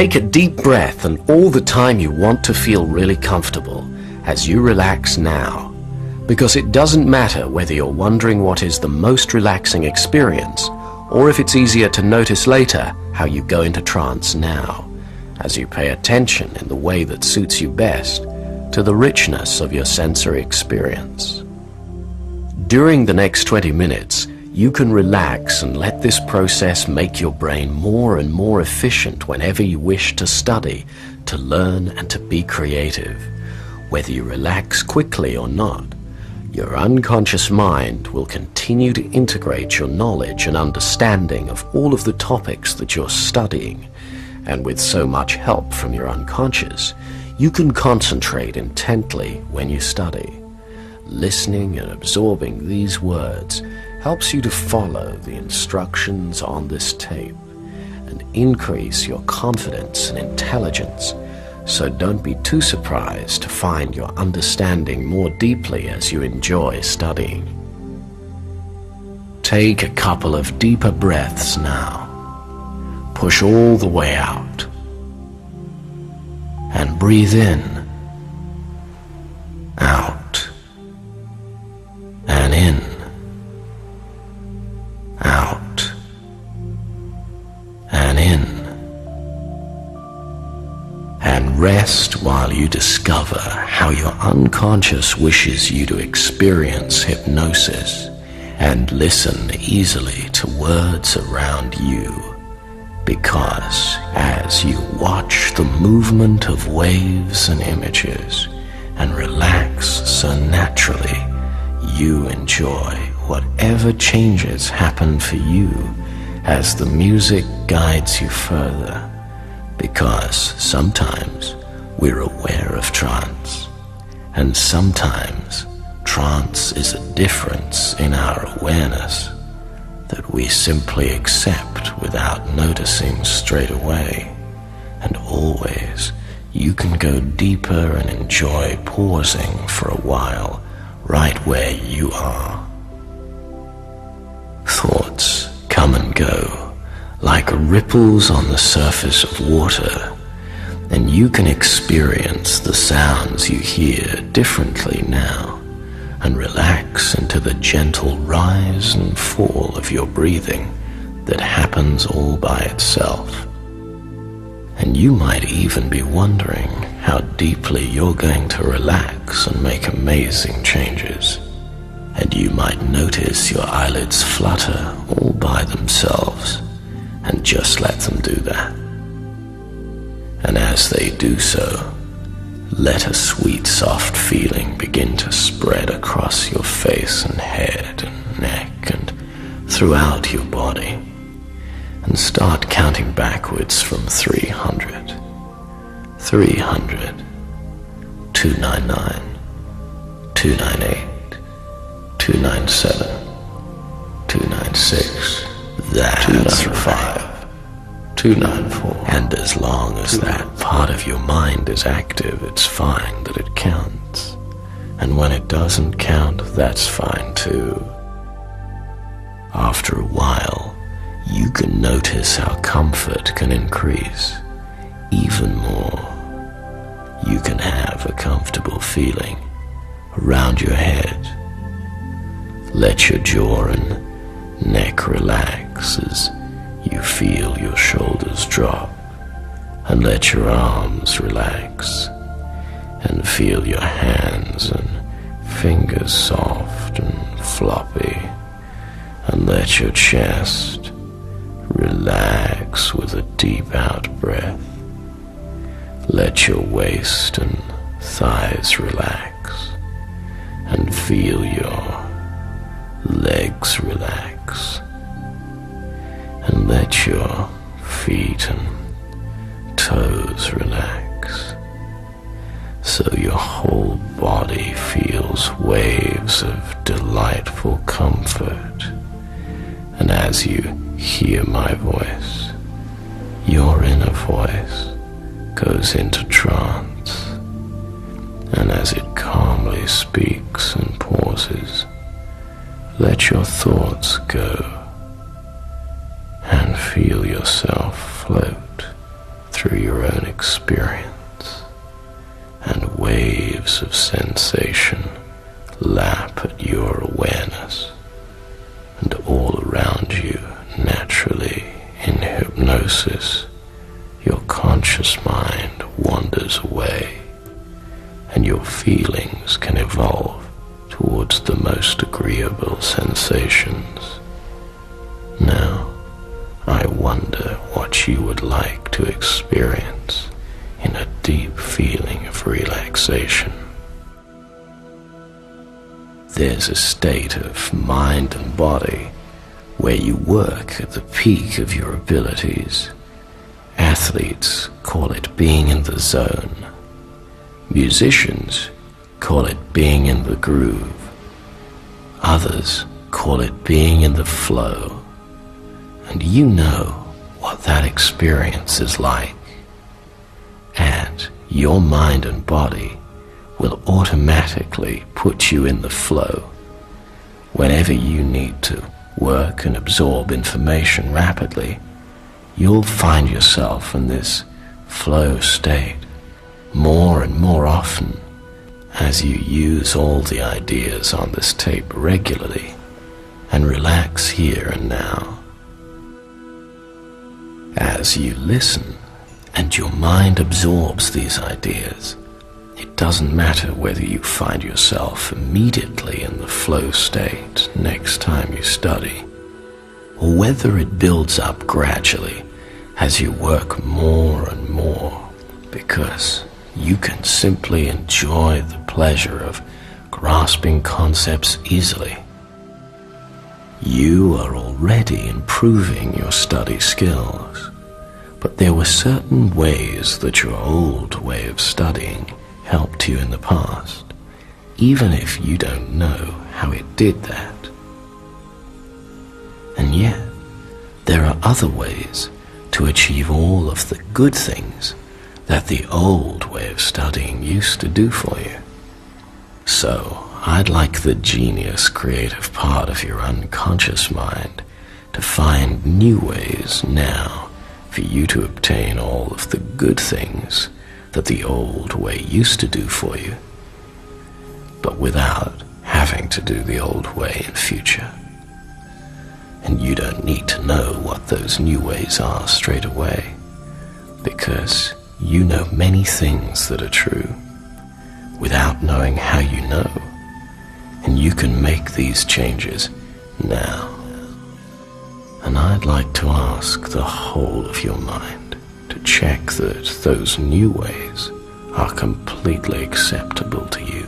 Take a deep breath, and all the time you want to feel really comfortable as you relax now. Because it doesn't matter whether you're wondering what is the most relaxing experience, or if it's easier to notice later how you go into trance now, as you pay attention in the way that suits you best to the richness of your sensory experience. During the next 20 minutes, you can relax and let this process make your brain more and more efficient whenever you wish to study, to learn, and to be creative. Whether you relax quickly or not, your unconscious mind will continue to integrate your knowledge and understanding of all of the topics that you're studying. And with so much help from your unconscious, you can concentrate intently when you study. Listening and absorbing these words helps you to follow the instructions on this tape and increase your confidence and intelligence. So don't be too surprised to find your understanding more deeply as you enjoy studying. Take a couple of deeper breaths now. Push all the way out. And breathe in, out, and in, out, and in. And rest while you discover how your unconscious wishes you to experience hypnosis, and listen easily to words around you, because as you watch the movement of waves and images and relax so naturally, you enjoy whatever changes happen for you as the music guides you further. Because sometimes we're aware of trance, and sometimes trance is a difference in our awareness that we simply accept without noticing straight away. And always you can go deeper and enjoy pausing for a while right where you are. Thoughts come and go like ripples on the surface of water, and you can experience the sounds you hear differently now and relax into the gentle rise and fall of your breathing that happens all by itself. And you might even be wondering how deeply you're going to relax and make amazing changes. And you might notice your eyelids flutter all by themselves, and just let them do that. And as they do so, let a sweet, soft feeling begin to spread across your face and head and neck and throughout your body. And start counting backwards from 300, 300, 299, 298, 297, 296, that's 295, 294. And as long as that part of your mind is active, it's fine that it counts. And when it doesn't count, that's fine too. After a while, you can notice how comfort can increase. Even more, you can have a comfortable feeling around your head. Let your jaw and neck relax as you feel your shoulders drop, and let your arms relax and feel your hands and fingers soft and floppy, and let your chest relax with a deep out breath. Let your waist and thighs relax and feel your legs relax, and let your feet and toes relax, so your whole body feels waves of delightful comfort. And as you hear my voice, your inner voice goes into trance, and as it calmly speaks and pauses, let your thoughts go and feel yourself float through your own experience, and waves of sensation lap at your awareness, and all around you naturally in hypnosis your conscious mind wanders away, and your feelings can evolve towards the most agreeable sensations. Now, I wonder what you would like to experience in a deep feeling of relaxation. There's a state of mind and body where you work at the peak of your abilities. Athletes call it being in the zone. Musicians call it being in the groove. Others call it being in the flow. And you know what that experience is like. And your mind and body will automatically put you in the flow. Whenever you need to work and absorb information rapidly, you'll find yourself in this flow state more and more often as you use all the ideas on this tape regularly and relax here and now. As you listen and your mind absorbs these ideas, it doesn't matter whether you find yourself immediately in the flow state next time you study, or whether it builds up gradually as you work more and more, because you can simply enjoy the pleasure of grasping concepts easily. You are already improving your study skills, but there were certain ways that your old way of studying helped you in the past, even if you don't know how it did that. And yet, there are other ways to achieve all of the good things that the old way of studying used to do for you. So, I'd like the genius creative part of your unconscious mind to find new ways now for you to obtain all of the good things that the old way used to do for you, but without having to do the old way in future. And you don't need to know what those new ways are straight away, because you know many things that are true without knowing how you know, and you can make these changes now. And I'd like to ask the whole of your mind to check that those new ways are completely acceptable to you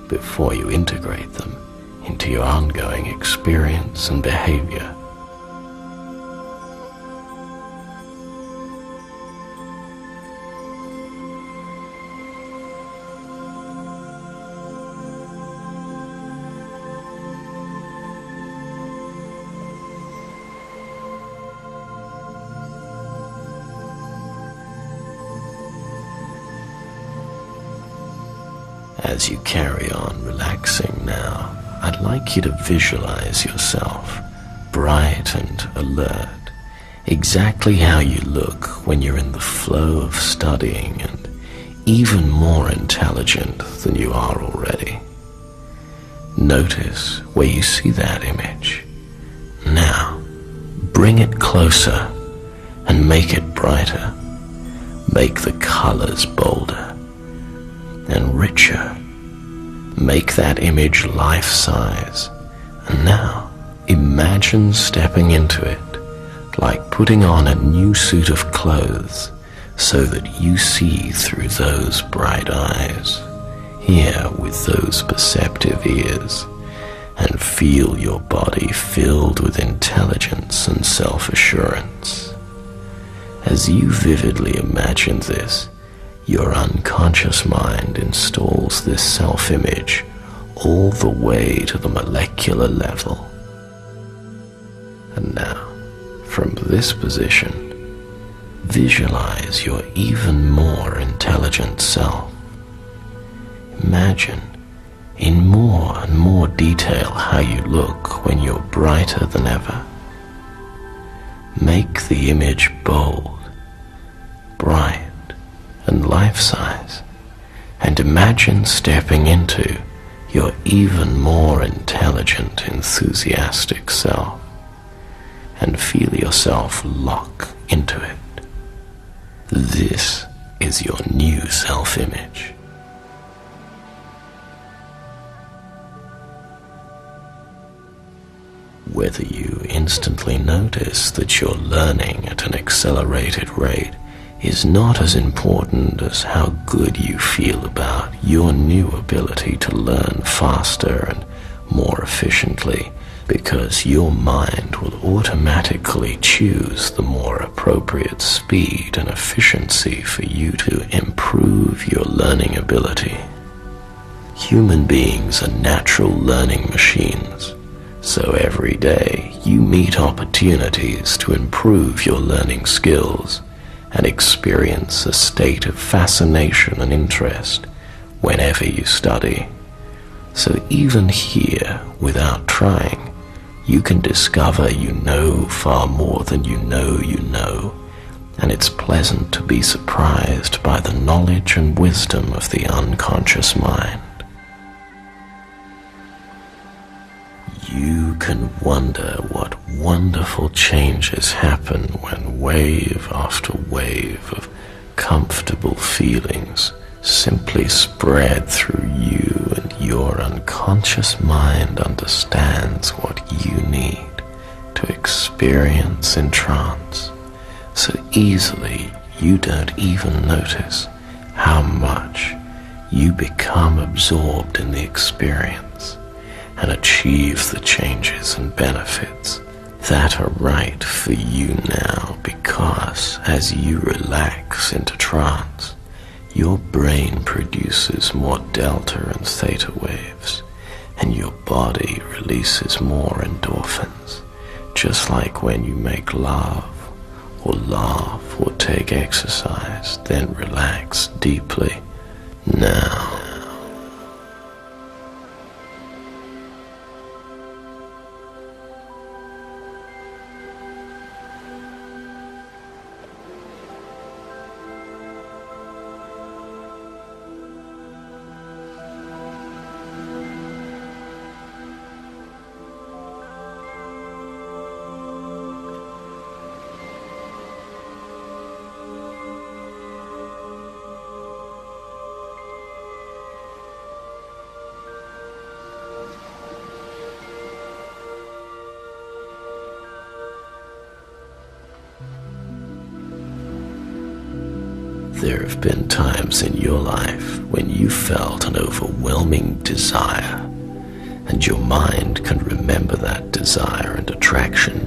before you integrate them into your ongoing experience and behavior. As you carry on relaxing now, I'd like you to visualize yourself bright and alert, exactly how you look when you're in the flow of studying, and even more intelligent than you are already. Notice where you see that image. Now, bring it closer and make it brighter. Make the colors bolder and richer. Make that image life-size. And now, imagine stepping into it, like putting on a new suit of clothes, so that you see through those bright eyes, hear with those perceptive ears, and feel your body filled with intelligence and self-assurance. As you vividly imagine this, your unconscious mind installs this self-image all the way to the molecular level. And now, from this position, visualize your even more intelligent self. Imagine in more and more detail how you look when you're brighter than ever. Make the image bold, bright and life-size, and imagine stepping into your even more intelligent, enthusiastic self, and feel yourself lock into it. This is your new self-image. Whether you instantly notice that you're learning at an accelerated rate is not as important as how good you feel about your new ability to learn faster and more efficiently, because your mind will automatically choose the more appropriate speed and efficiency for you to improve your learning ability. Human beings are natural learning machines, so every day you meet opportunities to improve your learning skills and experience a state of fascination and interest whenever you study. So even here, without trying, you can discover you know far more than you know, and it's pleasant to be surprised by the knowledge and wisdom of the unconscious mind. You can wonder what wonderful changes happen when wave after wave of comfortable feelings simply spread through you, and your unconscious mind understands what you need to experience in trance so easily you don't even notice how much you become absorbed in the experience and achieve the changes and benefits that are right for you now, because as you relax into trance, your brain produces more delta and theta waves, and your body releases more endorphins, just like when you make love, or laugh, or take exercise, then relax deeply. Now, there have been times in your life when you felt an overwhelming desire, and your mind can remember that desire and attraction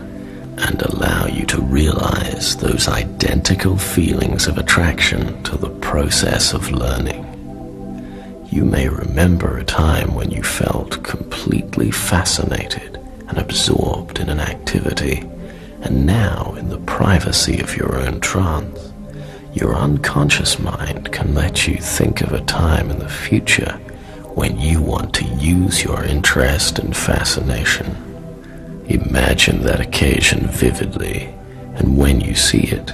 and allow you to realize those identical feelings of attraction to the process of learning. You may remember a time when you felt completely fascinated and absorbed in an activity, and now in the privacy of your own trance, your unconscious mind can let you think of a time in the future when you want to use your interest and fascination. Imagine that occasion vividly, and when you see it,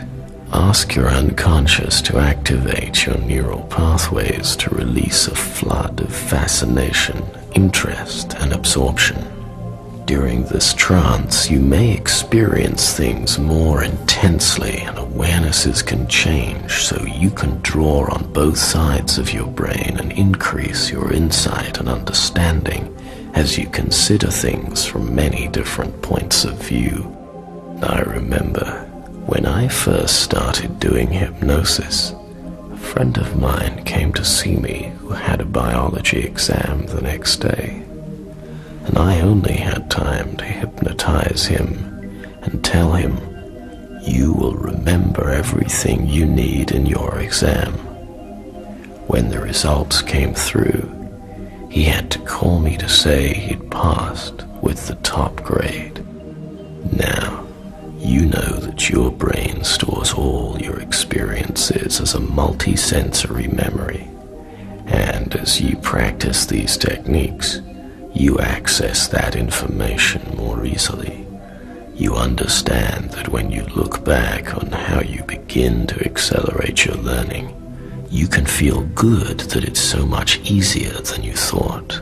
ask your unconscious to activate your neural pathways to release a flood of fascination, interest, and absorption. During this trance, you may experience things more intensely, and awarenesses can change, so you can draw on both sides of your brain and increase your insight and understanding as you consider things from many different points of view. I remember when I first started doing hypnosis, a friend of mine came to see me who had a biology exam the next day, and I only had time to hypnotize him and tell him, "You will remember everything you need in your exam." When the results came through, he had to call me to say he'd passed with the top grade. Now, you know that your brain stores all your experiences as a multi-sensory memory, and as you practice these techniques, you access that information more easily. You understand that when you look back on how you begin to accelerate your learning, you can feel good that it's so much easier than you thought.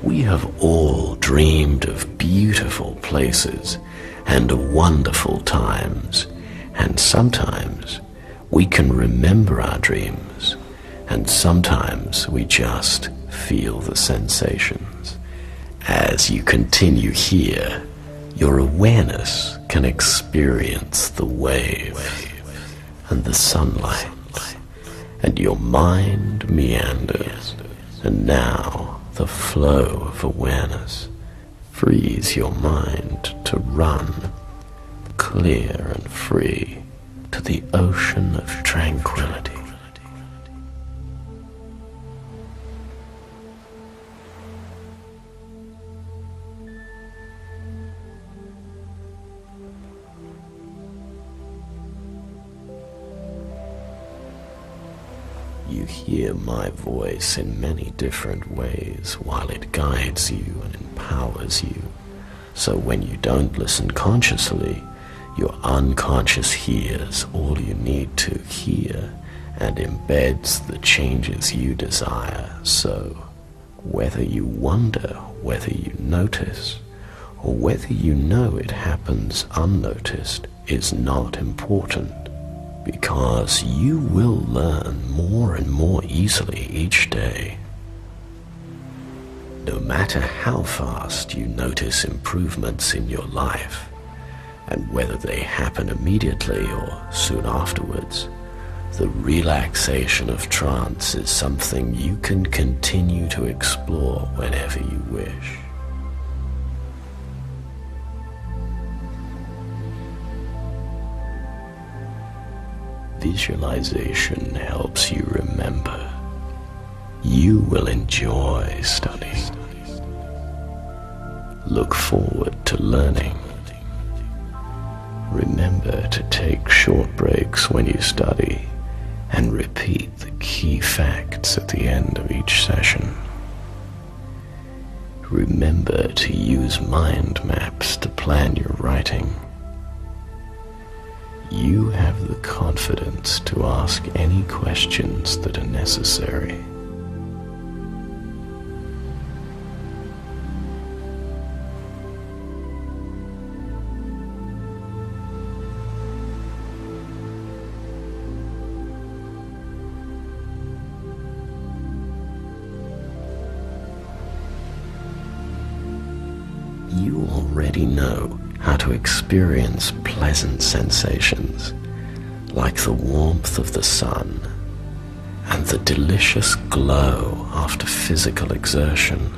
We have all dreamed of beautiful places and of wonderful times, and sometimes we can remember our dreams, and sometimes we just feel the sensations. As you continue here, your awareness can experience the wave and the sunlight, and your mind meanders, and now the flow of awareness frees your mind to run clear and free to the ocean of tranquility. You hear my voice in many different ways while it guides you and empowers you. So when you don't listen consciously, your unconscious hears all you need to hear and embeds the changes you desire. So whether you wonder, whether you notice, or whether you know it happens unnoticed is not important, because you will learn more and more easily each day. No matter how fast you notice improvements in your life, and whether they happen immediately or soon afterwards, the relaxation of trance is something you can continue to explore whenever you wish. Visualization helps you remember. You will enjoy studying. Look forward to learning. Remember to take short breaks when you study and repeat the key facts at the end of each session. Remember to use mind maps to plan your writing. You have the confidence to ask any questions that are necessary. You already know how to experience pleasant sensations like the warmth of the sun and the delicious glow after physical exertion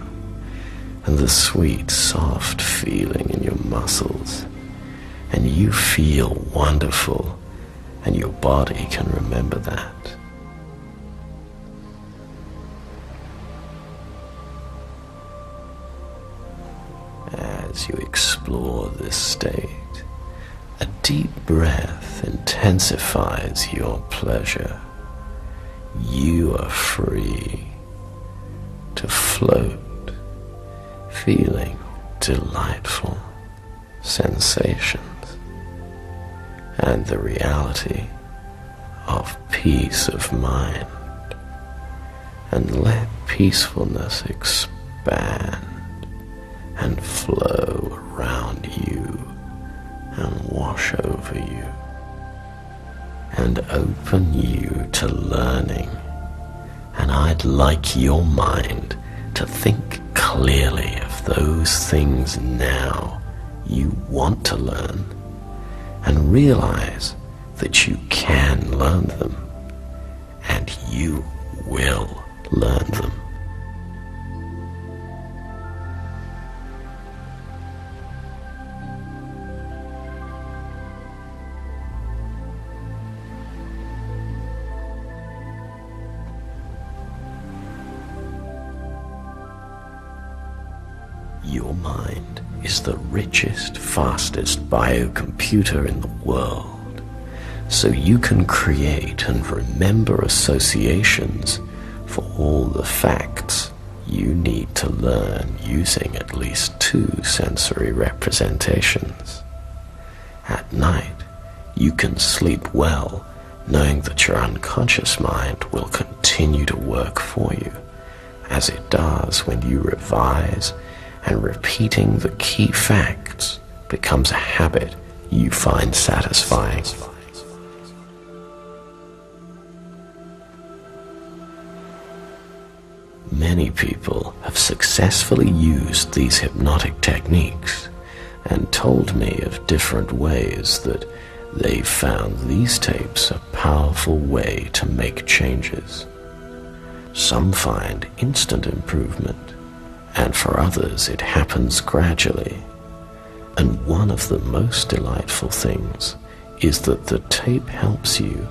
and the sweet, soft feeling in your muscles, and you feel wonderful and your body can remember that. As you explore this state, a deep breath intensifies your pleasure. You are free to float, feeling delightful sensations and the reality of peace of mind. And let peacefulness expand and flow around you and wash over you and open you to learning. And I'd like your mind to think clearly of those things now you want to learn and realize that you can learn them and you will learn them. Your mind is the richest, fastest biocomputer in the world, so you can create and remember associations for all the facts you need to learn using at least 2 sensory representations. At night, you can sleep well, knowing that your unconscious mind will continue to work for you, as it does when you revise, and repeating the key facts becomes a habit you find satisfying. Many people have successfully used these hypnotic techniques and told me of different ways that they've found these tapes a powerful way to make changes. Some find instant improvement, and for others it happens gradually. And one of the most delightful things is that the tape helps you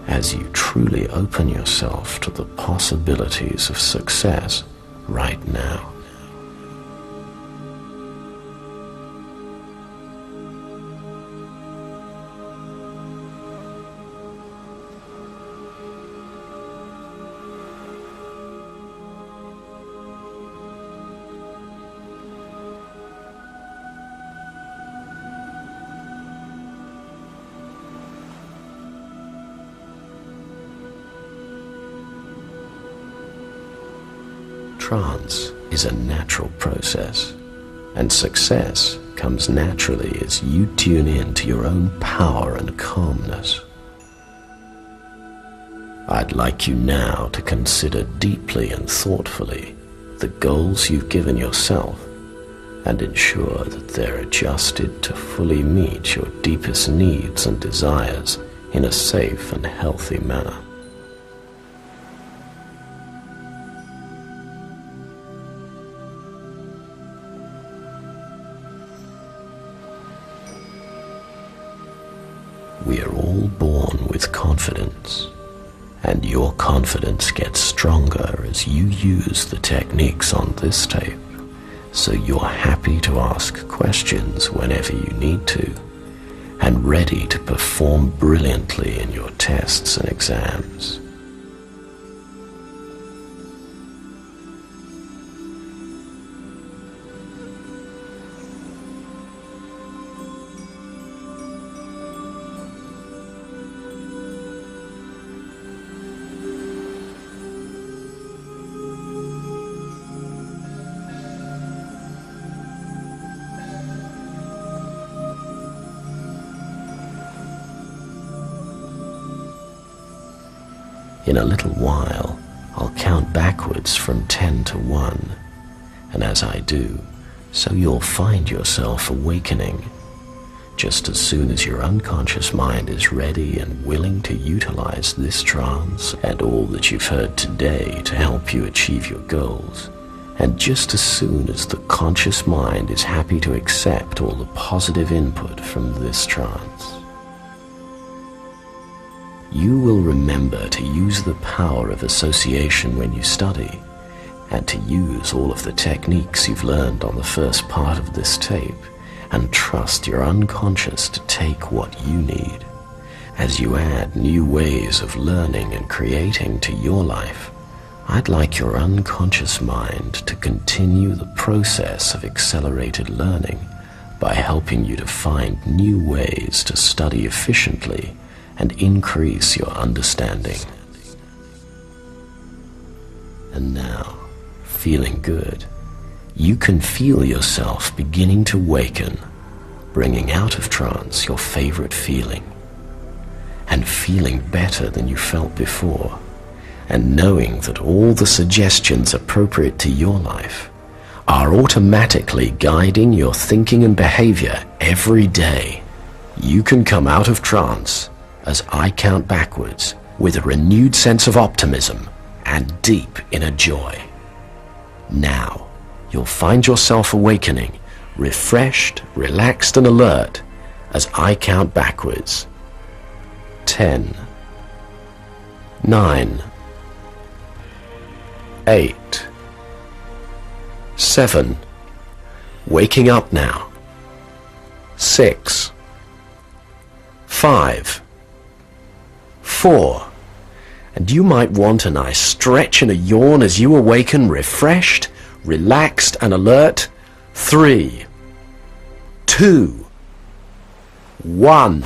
as you truly open yourself to the possibilities of success right now. Trance is a natural process, and success comes naturally as you tune in to your own power and calmness. I'd like you now to consider deeply and thoughtfully the goals you've given yourself and ensure that they're adjusted to fully meet your deepest needs and desires in a safe and healthy manner. We are all born with confidence, and your confidence gets stronger as you use the techniques on this tape, so you're happy to ask questions whenever you need to, and ready to perform brilliantly in your tests and exams. In a little while, I'll count backwards from 10 to 1, and as I do, so you'll find yourself awakening. Just as soon as your unconscious mind is ready and willing to utilize this trance and all that you've heard today to help you achieve your goals, and just as soon as the conscious mind is happy to accept all the positive input from this trance, you will remember to use the power of association when you study, and to use all of the techniques you've learned on the first part of this tape, and trust your unconscious to take what you need. As you add new ways of learning and creating to your life, I'd like your unconscious mind to continue the process of accelerated learning by helping you to find new ways to study efficiently and increase your understanding. And now, feeling good, you can feel yourself beginning to waken, bringing out of trance your favorite feeling, and feeling better than you felt before, and knowing that all the suggestions appropriate to your life are automatically guiding your thinking and behavior every day. You can come out of trance as I count backwards with a renewed sense of optimism and deep inner joy. Now, you'll find yourself awakening, refreshed, relaxed and alert as I count backwards. 10, 9, 8, 7, waking up now. 6, 5, 4, And you might want a nice stretch and a yawn as you awaken refreshed, relaxed and alert. 3, 2, 1.